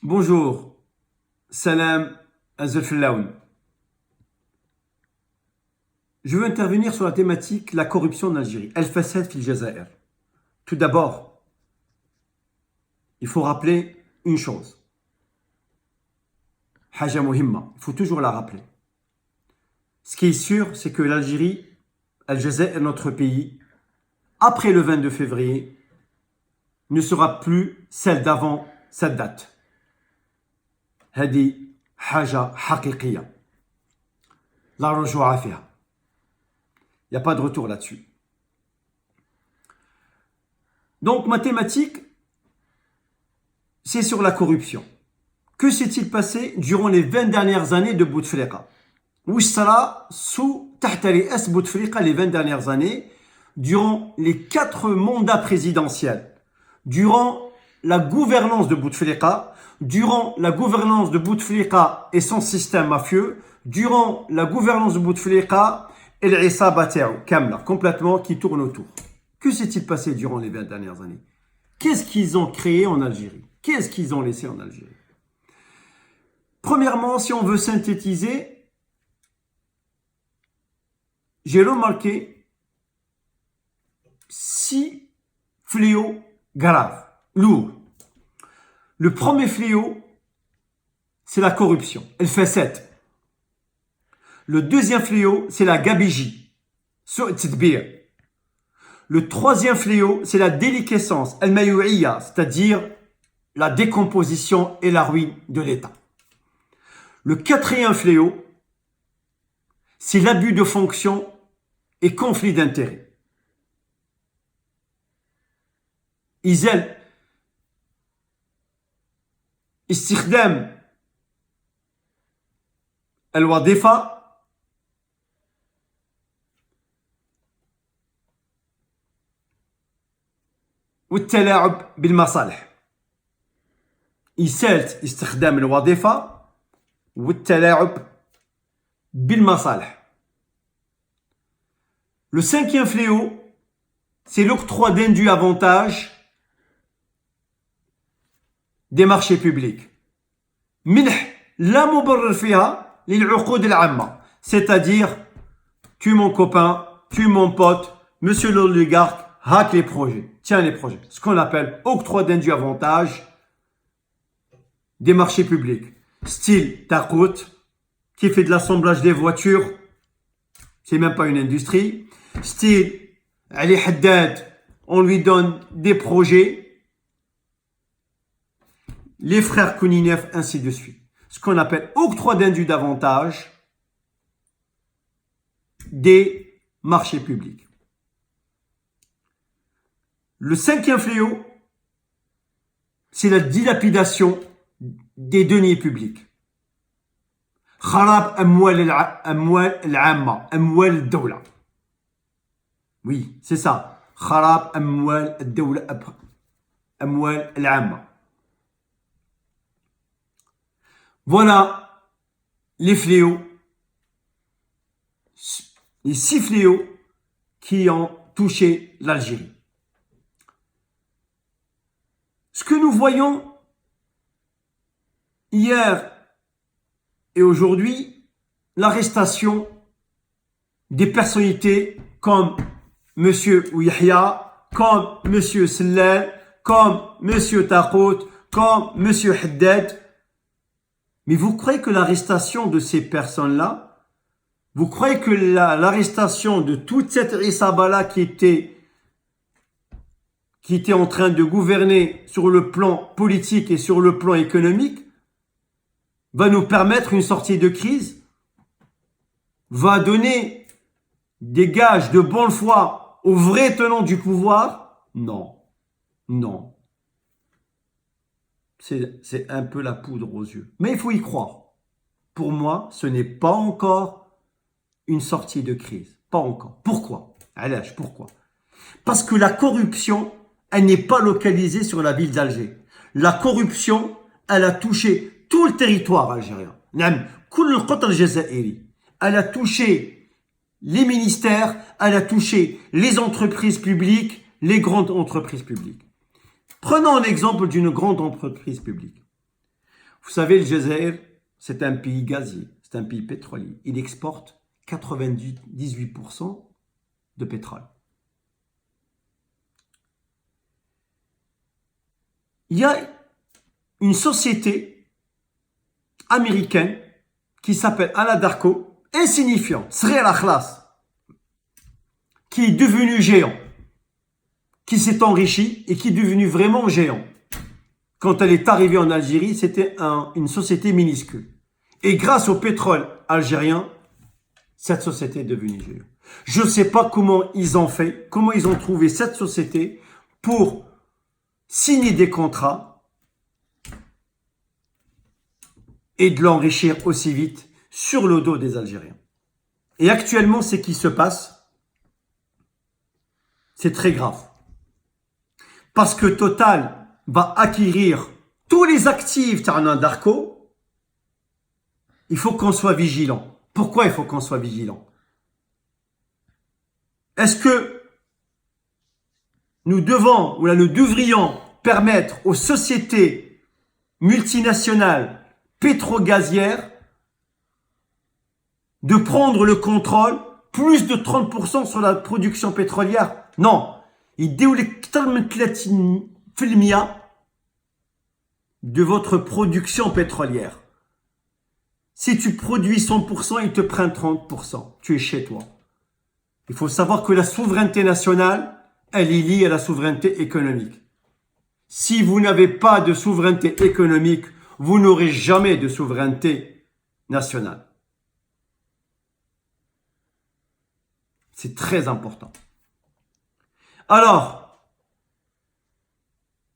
Bonjour, Salam Azeflaoun. Je veux intervenir sur la thématique la corruption en Algérie. El-Fassad fil Jazair. Tout d'abord, il faut rappeler une chose. Haja Muhimma. Il faut toujours la rappeler. Ce qui est sûr, c'est que l'Algérie, Al-Jazair, notre pays, après le 22 février, ne sera plus celle d'avant cette date. هذه حاجة حقيقية لا رجوع فيها. Il n'y a pas de retour là-dessus. Donc, ma thématique, c'est sur la corruption. Que s'est-il passé durant les 20 dernières années de Bouteflika? Où sera sous تحت رئاسة Bouteflika les 20 dernières années, durant les 4 mandats présidentiels, durant la gouvernance de Bouteflika, durant la gouvernance de Bouteflika et son système mafieux, durant la gouvernance de Bouteflika et l'Isaba Kamla, complètement qui tourne autour. Que s'est-il passé durant les 20 dernières années? Qu'est-ce qu'ils ont créé en Algérie? Qu'est-ce qu'ils ont laissé en Algérie? Premièrement, si on veut synthétiser, j'ai remarqué 6 fléaux graves, lourds. Le premier fléau, c'est la corruption, el-Fassad. Le deuxième fléau, c'est la gabegie, le troisième fléau, c'est la déliquescence, el-Mayouïya, c'est-à-dire la décomposition et la ruine de l'État. Le quatrième fléau, c'est l'abus de fonction et conflit d'intérêts. استخدام الوظيفة والتلاعب بالمصالح. إسالة استخدام الوظيفة والتلاعب بالمصالح. Le cinquième fléau, c'est l'octroi d'indus avantages des marchés publics. منح لا مبرر فيها للعقود العامة. C'est-à-dire, tu mon copain, tu mon pote, monsieur l'oligarque, hack les projets. Tiens les projets. Ce qu'on appelle octroi d'indus avantages des marchés publics. Style Takout, qui fait de l'assemblage des voitures. C'est même pas une industrie. Style Ali Haddad, on lui donne des projets. Les frères Kouninef, ainsi de suite. Ce qu'on appelle octroi d'indus d'avantages des marchés publics. Le cinquième fléau, c'est la dilapidation des deniers publics. Kharab amwal al-amma, amwal al-dawla. Oui, c'est ça. Kharab amwal al-dawla, amwal al-amma. Voilà les fléaux, les 6 fléaux qui ont touché l'Algérie. Ce que nous voyons hier et aujourd'hui, l'arrestation des personnalités comme M. Ouihia, comme M. Sellal, comme M. Takout, comme M. Haddad. Mais vous croyez que l'arrestation de ces personnes-là, vous croyez que l'arrestation de toute cette Isaba-là qui était en train de gouverner sur le plan politique et sur le plan économique, va nous permettre une sortie de crise, va donner des gages de bonne foi aux vrais tenants du pouvoir? Non, non. C'est un peu la poudre aux yeux. Mais il faut y croire. Pour moi, ce n'est pas encore une sortie de crise. Pas encore. Pourquoi? Alage, pourquoi? Parce que la corruption, elle n'est pas localisée sur la ville d'Alger. La corruption, elle a touché tout le territoire algérien. Elle a touché les ministères, elle a touché les entreprises publiques, les grandes entreprises publiques. Prenons l'exemple d'une grande entreprise publique. Vous savez, le Jazair, c'est un pays gazier, c'est un pays pétrolier. Il exporte 98% de pétrole. Il y a une société américaine qui s'appelle Anadarko, insignifiante, Sri Akhlas, qui est devenu géant, qui s'est enrichi et qui est devenu vraiment géant. Quand elle est arrivée en Algérie, c'était une société minuscule. Et grâce au pétrole algérien, cette société est devenue géante. Je ne sais pas comment ils ont fait, comment ils ont trouvé cette société pour signer des contrats et de l'enrichir aussi vite sur le dos des Algériens. Et actuellement, ce qui se passe, c'est très grave. Parce que Total va acquérir tous les actifs d'Arco. Il faut qu'on soit vigilant. Pourquoi il faut qu'on soit vigilant? Est-ce que nous devrions permettre aux sociétés multinationales pétro-gazières de prendre le contrôle plus de 30% sur la production pétrolière? Non. يديو لك أكثر من 30% de votre production pétrolière. Si tu produis 100%, ils te prennent 30%. Tu es chez toi. Il faut savoir que la souveraineté nationale, elle est liée à la souveraineté économique. Si vous n'avez pas de souveraineté économique, vous n'aurez jamais de souveraineté nationale. C'est très important. Alors,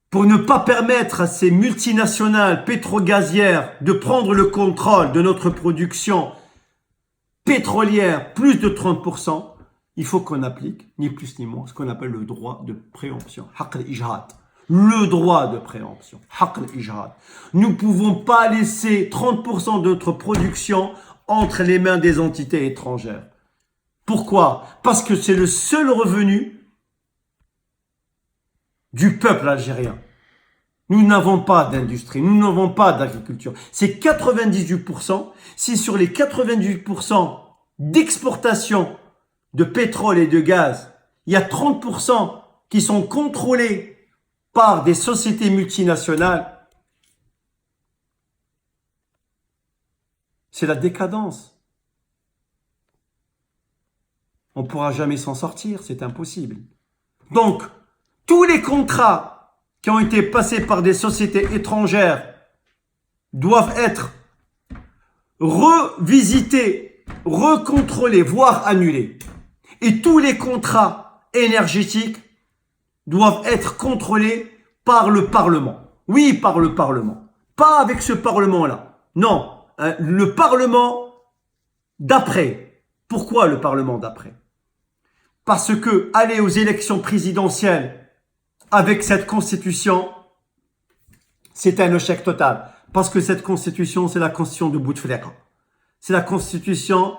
pour ne pas permettre à ces multinationales pétro-gazières de prendre le contrôle de notre production pétrolière plus de 30%, il faut qu'on applique, ni plus ni moins, ce qu'on appelle le droit de préemption. Le droit de préemption. Nous ne pouvons pas laisser 30% de notre production entre les mains des entités étrangères. Pourquoi? Parce que c'est le seul revenu du peuple algérien. Nous n'avons pas d'industrie, nous n'avons pas d'agriculture. C'est 98%. Si sur les 98% d'exportation de pétrole et de gaz, il y a 30% qui sont contrôlés par des sociétés multinationales, c'est la décadence. On ne pourra jamais s'en sortir, c'est impossible. Donc, tous les contrats qui ont été passés par des sociétés étrangères doivent être revisités, recontrôlés, voire annulés. Et tous les contrats énergétiques doivent être contrôlés par le Parlement. Oui, par le Parlement. Pas avec ce Parlement-là. Non, le Parlement d'après. Pourquoi le Parlement d'après? Parce que aller aux élections présidentielles avec cette constitution, c'est un échec total. Parce que cette constitution, c'est la constitution de Bouteflika. C'est la constitution,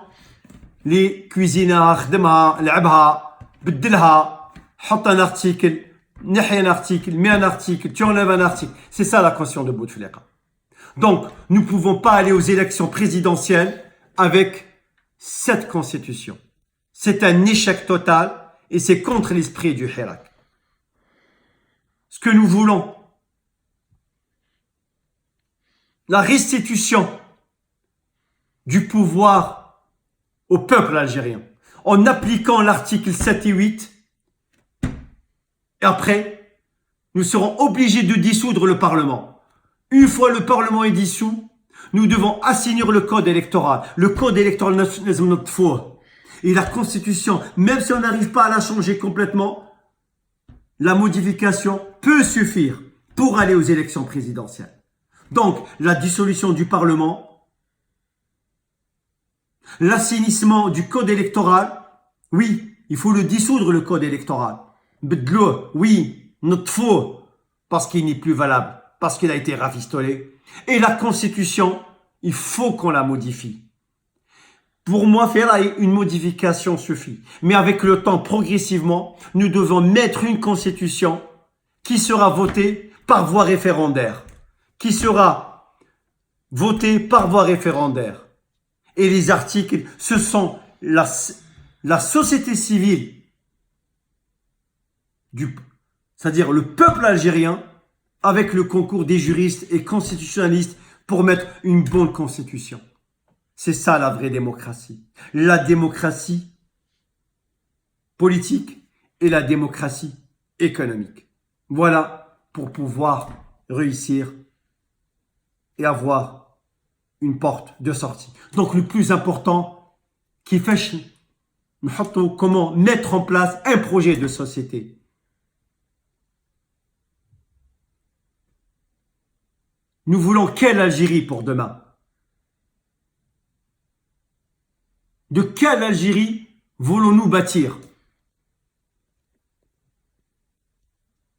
les cuisiniers, خدمها, لعبها, بدلها, حط un article, نحي un article, mets un article, tu enlèves un article. C'est ça la constitution de Bouteflika. Donc, nous ne pouvons pas aller aux élections présidentielles avec cette constitution. C'est un échec total et c'est contre l'esprit du Hirak. Ce que nous voulons, la restitution du pouvoir au peuple algérien en appliquant l'article 7 et 8. Et après, nous serons obligés de dissoudre le Parlement. Une fois le Parlement est dissous, nous devons assainir le code électoral. Le code électoral national. Et la constitution, même si on n'arrive pas à la changer complètement, la modification peut suffire pour aller aux élections présidentielles. Donc, la dissolution du Parlement, l'assainissement du code électoral, oui, il faut le dissoudre le code électoral. Bedlo, oui, notre faux, parce qu'il n'est plus valable, parce qu'il a été rafistolé. Et la constitution, il faut qu'on la modifie. Pour moi, faire une modification suffit. Mais avec le temps, progressivement, nous devons mettre une constitution qui sera votée par voie référendaire, qui sera voté par voie référendaire. Et les articles, ce sont la société civile, c'est-à-dire le peuple algérien, avec le concours des juristes et constitutionnalistes pour mettre une bonne constitution. C'est ça la vraie démocratie. La démocratie politique et la démocratie économique. Voilà pour pouvoir réussir et avoir une porte de sortie. Donc le plus important, qui fait comment mettre en place un projet de société. Nous voulons quelle Algérie pour demain? De quelle Algérie voulons-nous bâtir?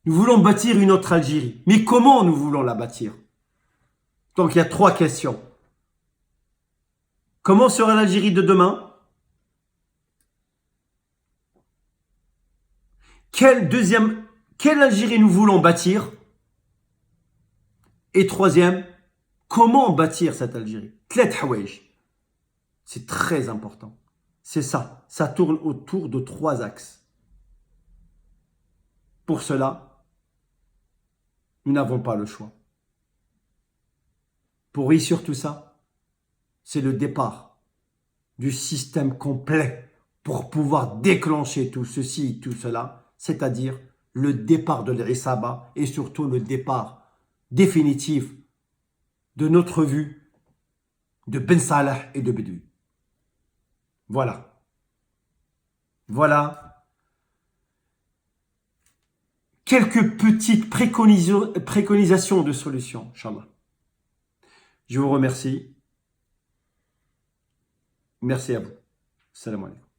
Nous voulons bâtir une autre Algérie. Mais comment nous voulons la bâtir? Donc il y a 3 questions. Comment sera l'Algérie de demain? Quelle Algérie nous voulons bâtir? Et 3e, comment bâtir cette Algérie? 3 حوايج. C'est très important. C'est ça. Ça tourne autour de 3 axes. Pour cela, nous n'avons pas le choix. Pour réussir tout ça, c'est le départ du système complet pour pouvoir déclencher tout ceci et tout cela, c'est-à-dire le départ de l'Isaba et surtout le départ définitif de notre vue de Ben Salah et de Bedoui. Voilà. Voilà quelques petites préconisations de solutions, Inch'Allah. Je vous remercie. Merci à vous. Salam alaikum.